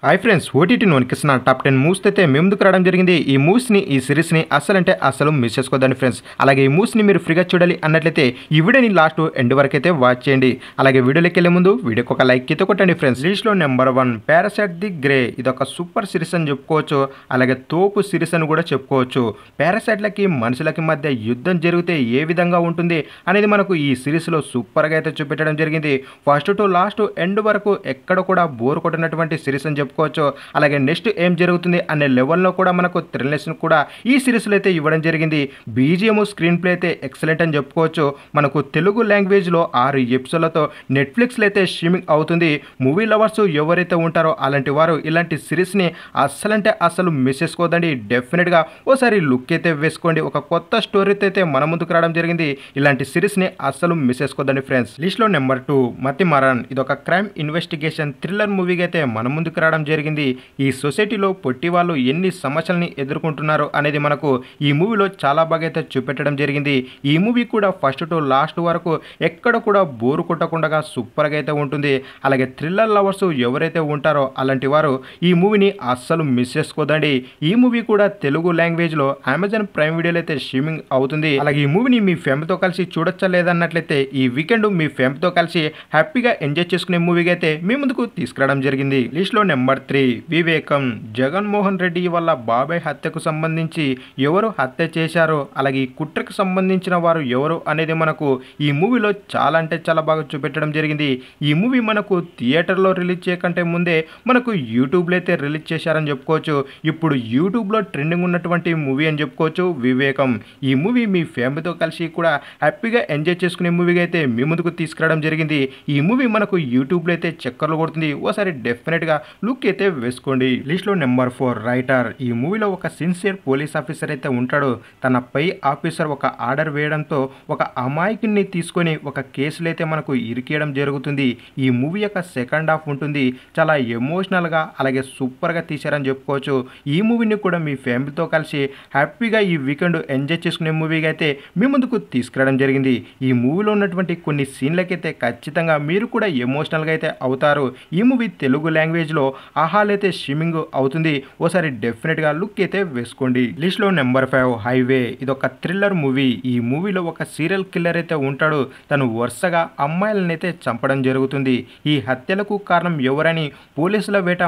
Hi friends, OTT నోనికిస్తున్న top 10 movies అయితే మేము ముందుకు రావడం జరిగింది. ఈ మూవ్స్ని ఈ సిరీస్ని అస్సలంటే అస్సలు మిస్ చేసుకోవద్దండి ఫ్రెండ్స్. అలాగే ఈ మూవ్స్ని మీరు ఫ్రీగా చూడాలి అన్నట్లయితే ఈ వీడియోని లాస్ట్ ఎండ్ వరకు అయితే వాచ్ చేయండి. అలాగే వీడియోలోకి వెళ్ళే ముందు వీడియోకి ఒక లైక్ అయితే కొట్టండి ఫ్రెండ్స్. లిస్ట్లో నెంబర్ 1 పారాసైట్ ది గ్రే. ఇదొక సూపర్ సిరీస్ అని చెప్పుకోవచ్చు. అలాగే తోపు సిరీస్ అని కూడా చెప్పుకోవచ్చు. పారాసైట్లకి మనుషులకి మధ్య యుద్ధం జరిగితే ఏ విధంగా ఉంటుంది అనేది మనకు ఈ సిరీస్లో సూపర్గా అయితే చూపెట్టడం జరిగింది. ఫస్ట్ టు లాస్ట్ ఎండ్ వరకు ఎక్కడ కూడా బోర్ కొట్టినటువంటి సిరీస్ అని చెప్పుకోవచ్చు. అలాగే నెక్స్ట్ ఏం జరుగుతుంది అనే లెవెల్లో కూడా మనకు థ్రిల్లర్స్ కూడా ఈ సిరీస్లో అయితే ఇవ్వడం జరిగింది. బీజిఎం స్క్రీన్ ప్లే అయితే ఎక్సలెంట్ అని చెప్పుకోవచ్చు. మనకు తెలుగు లాంగ్వేజ్లో 6 ఎపిసోడ్లతో నెట్ఫ్లిక్స్లో అయితే స్ట్రీమింగ్ అవుతుంది. మూవీ లవర్స్ ఎవరైతే ఉంటారో అలాంటి వారు ఇలాంటి సిరీస్ని అస్సలంటే అస్సలు మిస్ చేసుకోవద్దండి. డెఫినెట్గా ఓసారి లుక్ అయితే వేసుకోండి. ఒక కొత్త స్టోరీతో అయితే మన ముందుకు రావడం జరిగింది. ఇలాంటి సిరీస్ని అస్సలు మిస్ చేసుకోవద్దండి ఫ్రెండ్స్. లిస్ట్లో నెంబర్ 2 మతిమరన్. ఇదొక క్రైమ్ ఇన్వెస్టిగేషన్ థ్రిల్లర్ మూవీగా అయితే మన ముందుకు రావడం జరిగింది. ఈ సొసైటీలో పొట్టి వాళ్ళు ఎన్ని సమస్యల్ని ఎదుర్కొంటున్నారో అనేది మనకు ఈ మూవీలో చాలా బాగా అయితే చూపెట్టడం జరిగింది. ఈ మూవీ కూడా ఫస్ట్ టు లాస్ట్ వరకు ఎక్కడ కూడా బోరు కొట్టకుండా సూపర్గా అయితే ఉంటుంది. అలాగే థ్రిల్లర్ లవర్స్ ఎవరైతే ఉంటారో అలాంటి వారు ఈ మూవీని అస్సలు మిస్ చేసుకోదండి. ఈ మూవీ కూడా తెలుగు లాంగ్వేజ్లో అమెజాన్ ప్రైమ్ వీడియోలో అయితే స్ట్రీమింగ్ అవుతుంది. అలాగే ఈ మూవీని మీ ఫ్యామిలీతో కలిసి చూడొచ్చా లేదన్నట్లయితే ఈ వీకెండ్ మీ ఫ్యామిలీతో కలిసి హ్యాపీగా ఎంజాయ్ చేసుకునే మూవీగా అయితే మీ ముందుకు తీసుకురావడం జరిగింది. లిస్ట్లో నెంబర్ 3 వివేకం. జగన్మోహన్ రెడ్డి వల్ల బాబాయ్ హత్యకు సంబంధించి ఎవరు హత్య చేశారో అలాగే ఈ కుట్రకు సంబంధించిన వారు ఎవరు అనేది మనకు ఈ మూవీలో చాలా అంటే చాలా బాగా చూపెట్టడం జరిగింది. ఈ మూవీ మనకు థియేటర్లో రిలీజ్ చేయకంటే ముందే మనకు యూట్యూబ్లో అయితే రిలీజ్ చేశారని చెప్పుకోవచ్చు. ఇప్పుడు యూట్యూబ్లో ట్రెండింగ్ ఉన్నటువంటి మూవీ అని చెప్పుకోవచ్చు వివేకం. ఈ మూవీ మీ ఫ్యామిలీతో కలిసి కూడా హ్యాపీగా ఎంజాయ్ చేసుకునే మూవీగా అయితే మీ ముందుకు తీసుకురావడం జరిగింది. ఈ మూవీ మనకు యూట్యూబ్లో అయితే చక్కర్లు కొడుతుంది. ఓసారి డెఫినెట్గా లుక్ అయితే వేసుకోండి. లిస్ట్లో నెంబర్ 4 రైటర్. ఈ మూవీలో ఒక సిన్సియర్ పోలీస్ ఆఫీసర్ అయితే ఉంటాడు. తన పై ఆఫీసర్ ఒక ఆర్డర్ వేయడంతో ఒక అమాయకుని తీసుకొని ఒక కేసులో అయితే మనకు ఇరికేయడం జరుగుతుంది. ఈ మూవీ యొక్క సెకండ్ హాఫ్ ఉంటుంది. చాలా ఎమోషనల్గా అలాగే సూపర్గా తీశారని చెప్పుకోవచ్చు. ఈ మూవీని కూడా మీ ఫ్యామిలీతో కలిసి హ్యాపీగా ఈ వీకెండ్ ఎంజాయ్ చేసుకునే మూవీగా అయితే మీ ముందుకు తీసుకురావడం జరిగింది. ఈ మూవీలో ఉన్నటువంటి కొన్ని సీన్లకైతే ఖచ్చితంగా మీరు కూడా ఎమోషనల్గా అయితే అవుతారు. ఈ మూవీ తెలుగు లాంగ్వేజ్లో ఆహాల్ అయితే స్ట్రీమింగ్ అవుతుంది. ఓసారి డెఫినెట్గా లుక్ అయితే వేసుకోండి. లిస్ట్లో నెంబర్ 5 హైవే. ఇదొక థ్రిల్లర్ మూవీ. ఈ మూవీలో ఒక సీరియల్ కిల్లర్ అయితే ఉంటాడు. తను వరుసగా అమ్మాయిలను అయితే చంపడం జరుగుతుంది. ఈ హత్యలకు కారణం ఎవరని పోలీసుల వేట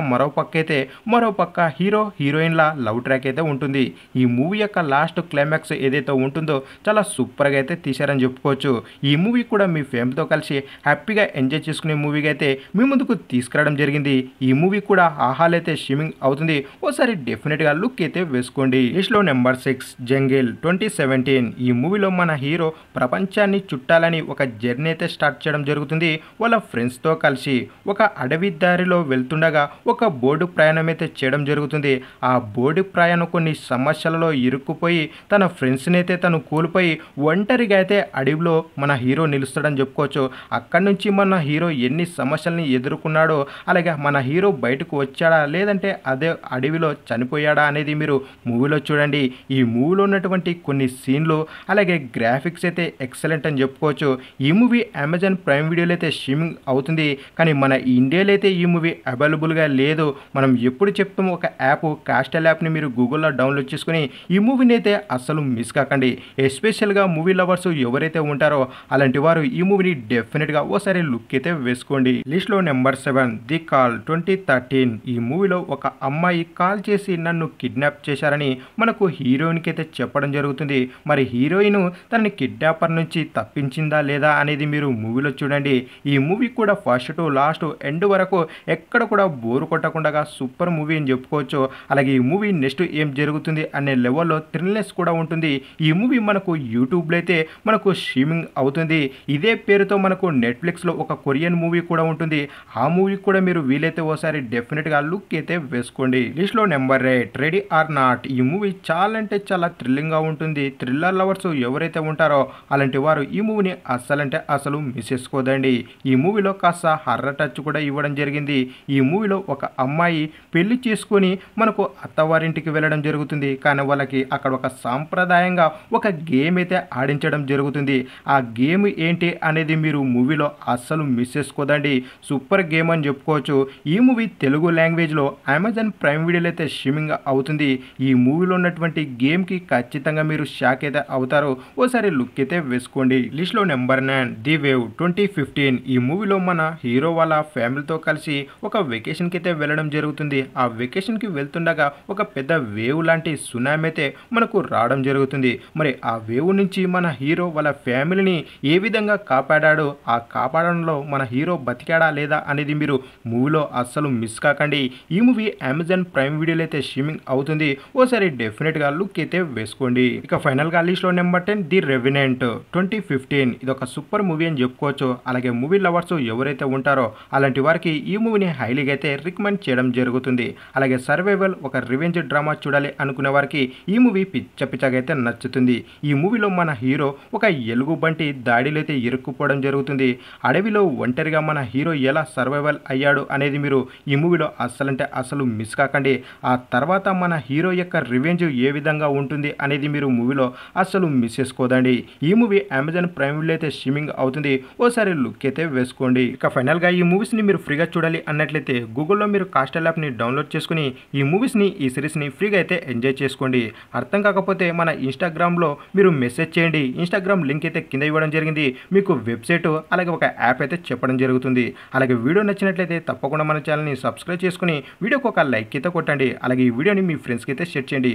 మరోపక్క హీరో హీరోయిన్ల లవ్ ట్రాక్ అయితే ఉంటుంది. ఈ మూవీ యొక్క లాస్ట్ క్లైమాక్స్ ఏదైతే ఉంటుందో చాలా సూపర్గా అయితే తీశారని చెప్పుకోవచ్చు. ఈ మూవీ కూడా మీ ఫ్యామిలీతో కలిసి హ్యాపీగా ఎంజాయ్ చేసుకునే మూవీగా అయితే మీ ముందుకు తీసుకురావడం జరిగింది. ఈ మూవీ కూడా ఆహాల్ అయితే స్ట్రీమింగ్ అవుతుంది. ఓసారి డెఫినెట్గా లుక్ అయితే వేసుకోండి. లిస్ట్లో నెంబర్ 6 జంగిల్ 2017. ఈ మూవీలో మన హీరో ప్రపంచాన్ని చుట్టాలని ఒక జర్నీ అయితే స్టార్ట్ చేయడం జరుగుతుంది. వాళ్ళ ఫ్రెండ్స్తో కలిసి ఒక అడవి దారిలో వెళ్తుండగా ఒక బోర్డు ప్రయాణం అయితే చేయడం జరుగుతుంది. ఆ బోర్డు ప్రయాణం కొన్ని సమస్యలలో ఇరుక్కుపోయి తన ఫ్రెండ్స్ని అయితే తను కోల్పోయి ఒంటరిగా అయితే అడవిలో మన హీరో నిలుస్తాడని చెప్పుకోవచ్చు. అక్కడి నుంచి మన హీరో ఎన్ని సమస్యల్ని ఎదుర్కొన్నాడో అలాగే మన హీరో బయటకు వచ్చాడా లేదంటే అదే అడవిలో చనిపోయాడా అనేది మీరు మూవీలో చూడండి. ఈ మూవీలో ఉన్నటువంటి కొన్ని సీన్లు అలాగే గ్రాఫిక్స్ అయితే ఎక్సలెంట్ అని చెప్పుకోవచ్చు. ఈ మూవీ అమెజాన్ ప్రైమ్ వీడియోలో అయితే స్ట్రీమింగ్ అవుతుంది. కానీ మన ఇండియాలో అయితే ఈ మూవీ అవైలబుల్గా లేదు. మనం ఎప్పుడు చెప్తాము ఒక యాప్ కాస్టల్ యాప్ని మీరు గూగుల్లో డౌన్లోడ్ చేసుకుని ఈ మూవీని అయితే అస్సలు మిస్ కాకండి. ఎస్పెషల్గా మూవీ లవర్స్ ఎవరైతే ఉంటారో అలాంటి వారు ఈ మూవీని డెఫినెట్గా ఓసారి లుక్ అయితే వేసుకోండి. లిస్ట్లో నెంబర్ 7 ది కాల్ 2013. ఈ మూవీలో ఒక అమ్మాయి కాల్ చేసి నన్ను కిడ్నాప్ చేశారని మనకు హీరోయిన్కి అయితే చెప్పడం జరుగుతుంది. మరి హీరోయిన్ తనని కిడ్నాపర్ నుంచి తప్పించిందా లేదా అనేది మీరు మూవీలో చూడండి. ఈ మూవీ కూడా ఫస్ట్ టు లాస్ట్ ఎండ్ వరకు ఎక్కడ కూడా బోరు కొట్టకుండా సూపర్ మూవీ అని చెప్పుకోవచ్చు. అలాగే ఈ మూవీ నెక్స్ట్ ఏం జరుగుతుంది అనే లెవెల్లో థ్రిల్నెస్ కూడా ఉంటుంది. ఈ మూవీ మనకు యూట్యూబ్లో అయితే మనకు స్ట్రీమింగ్ అవుతుంది. ఇదే పేరుతో మనకు నెట్ఫ్లిక్స్లో ఒక కొరియన్ మూవీ కూడా ఉంటుంది. ఆ మూవీ కూడా మీరు వీలైతే ఓసారి డెఫినెట్గా లుక్ అయితే వేసుకోండి. లిస్ట్లో నెంబర్ 8 రెడీ ఆర్ నాట్. ఈ మూవీ చాలా అంటే చాలా థ్రిల్లింగ్గా ఉంటుంది. థ్రిల్లర్ లవర్స్ ఎవరైతే ఉంటారో అలాంటి వారు ఈ మూవీని అస్సలంటే అసలు మిస్ చేసుకోదండి. ఈ మూవీలో కాస్త హర్రర్ టచ్ కూడా ఇవ్వడం జరిగింది. ఈ మూవీలో ఒక అమ్మాయి పెళ్లి చేసుకొని మనకు అత్తవారింటికి వెళ్ళడం జరుగుతుంది. కానీ వాళ్ళకి అక్కడ ఒక సాంప్రదాయంగా ఒక గేమ్ అయితే ఆడించడం జరుగుతుంది. ఆ గేమ్ ఏంటి అనేది మీరు మూవీలో అస్సలు మిస్ చేసుకోదండి. సూపర్ గేమ్ అని చెప్పుకోవచ్చు. ఈ మూవీ తెలుగు లాంగ్వేజ్లో అమెజాన్ ప్రైమ్ వీడియోలో అయితే స్ట్రీమింగ్ అవుతుంది. ఈ మూవీలో ఉన్నటువంటి గేమ్కి ఖచ్చితంగా మీరు షాక్ అయితే అవుతారో ఓసారి లుక్ అయితే వేసుకోండి. లిస్ట్లో నెంబర్ 9 ది వేవ్ 2015. ఈ మూవీలో మన హీరో వాళ్ళ ఫ్యామిలీతో కలిసి ఒక వెకేషన్కి అయితే వెళ్ళడం జరుగుతుంది. ఆ వెకేషన్కి వెళ్తుండగా ఒక పెద్ద వేవ్ లాంటి సునామీ అయితే మనకు రావడం జరుగుతుంది. మరి ఆ వేవ్ నుంచి మన హీరో వాళ్ళ ఫ్యామిలీని ఏ విధంగా కాపాడాడో, ఆ కాపాడడంలో మన హీరో బతికాడా లేదా అనేది మీరు మూవీలో అస్సలు మిస్ కాకండి. ఈ మూవీ అమెజాన్ ప్రైమ్ వీడియోలో అయితే స్ట్రీమింగ్ అవుతుంది. ఓసారి డెఫినెట్గా లుక్ అయితే వేసుకోండి. ఇక ఫైనల్గా లిస్ట్లో నెంబర్ 10 ది రెవెనెంట్ 2015. ఇది ఒక సూపర్ మూవీ అని చెప్పుకోవచ్చు. అలాగే మూవీ లవర్స్ ఎవరైతే ఉంటారో అలాంటి వారికి ఈ మూవీని హైలీగా అయితే రికమెండ్ చేయడం జరుగుతుంది. అలాగే సర్వైవల్ ఒక రివెంజ్ డ్రామా చూడాలి అనుకునే వారికి ఈ మూవీ పిచ్చగా అయితే నచ్చుతుంది. ఈ మూవీలో మన హీరో ఒక ఎలుగుబంటి దాడిలో అయితే ఇరుక్కుపోవడం జరుగుతుంది. అడవిలో ఒంటరిగా మన హీరో ఎలా సర్వైవల్ అయ్యాడు అనేది మీరు ఈ మూవీలో అస్సలు మిస్ కాకండి. ఆ తర్వాత మన హీరో యొక్క రివెంజ్ ఏ విధంగా ఉంటుంది అనేది మీరు మూవీలో అస్సలు మిస్ చేసుకోదండి. ఈ మూవీ అమెజాన్ ప్రైమ్ వీడియోలో అయితే స్ట్రీమింగ్ అవుతుంది. ఓసారి లుక్ అయితే వేసుకోండి. ఇక ఫైనల్గా ఈ మూవీస్ని మీరు ఫ్రీగా చూడాలి అన్నట్లయితే గూగుల్లో మీరు కాస్టల్ యాప్ని డౌన్లోడ్ చేసుకుని ఈ మూవీస్ని ఈ సిరీస్ని ఫ్రీగా అయితే ఎంజాయ్ చేసుకోండి. అర్థం కాకపోతే మన ఇన్స్టాగ్రామ్లో మీరు మెసేజ్ చేయండి. ఇన్స్టాగ్రామ్ లింక్ అయితే కింద ఇవ్వడం జరిగింది. మీకు వెబ్సైట్ అలాగే ఒక యాప్ అయితే చెప్పడం జరుగుతుంది. అలాగే వీడియో నచ్చినట్లయితే తప్పకుండా మన ఛానల్ని సబ్స్క్రైబ్ చేసుకుని వీడియోకి ఒక లైక్ అయితే కొట్టండి. అలాగే ఈ వీడియోని మీ ఫ్రెండ్స్కి అయితే షేర్ చేయండి.